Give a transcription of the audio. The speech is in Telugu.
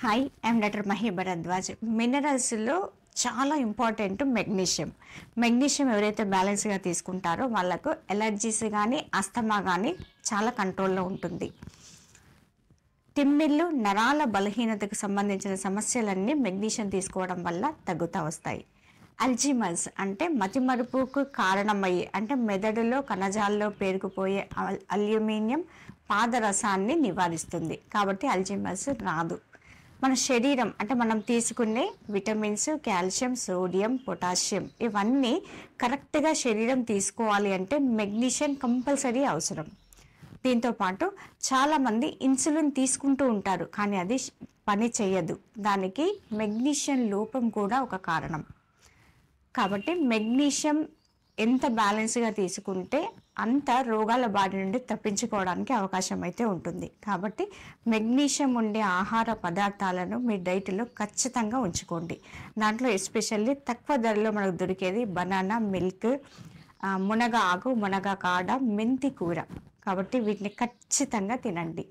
Hi, I'm doctor Mahi Bharadwaj. మినరల్స్లో చాలా ఇంపార్టెంట్ మెగ్నీషియం. మెగ్నీషియం ఎవరైతే బ్యాలెన్స్గా తీసుకుంటారో వాళ్ళకు ఎలర్జీస్ కానీ అస్తమా కానీ చాలా కంట్రోల్లో ఉంటుంది. తిమ్మిళ్ళు, నరాల బలహీనతకు సంబంధించిన సమస్యలన్నీ మెగ్నీషియం తీసుకోవడం వల్ల తగ్గుతూ వస్తాయి. అల్జీమర్స్ అంటే మతిమరుపుకు కారణమయ్యే అంటే మెదడులో కణజాల్లో పేరుకుపోయే అల్యూమినియం పాదరసాన్ని నివారిస్తుంది. కాబట్టి అల్జీమర్స్ రాదు. మన శరీరం అంటే మనం తీసుకునే విటమిన్స్, కాల్షియం, సోడియం, పొటాషియం ఇవన్నీ కరెక్ట్గా శరీరం తీసుకోవాలి అంటే మెగ్నీషియం కంపల్సరీ అవసరం. దీంతోపాటు చాలామంది ఇన్సులిన్ తీసుకుంటూ ఉంటారు, కానీ అది పని చేయదు. దానికి మెగ్నీషియం లోపం కూడా ఒక కారణం. కాబట్టి మెగ్నీషియం ఎంత బ్యాలెన్స్గా తీసుకుంటే అంత రోగాల బారి నుండి తప్పించుకోవడానికి అవకాశం అయితే ఉంటుంది. కాబట్టి మెగ్నీషియం ఉండే ఆహార పదార్థాలను మీ డైట్లో ఖచ్చితంగా ఉంచుకోండి. దాంట్లో ఎస్పెషల్లీ తక్కువ ధరలో మనకు దొరికేది బనానా, మిల్క్, మునగ ఆకు, మునగ కాడ, మెంతి కూర. కాబట్టి వీటిని ఖచ్చితంగా తినండి.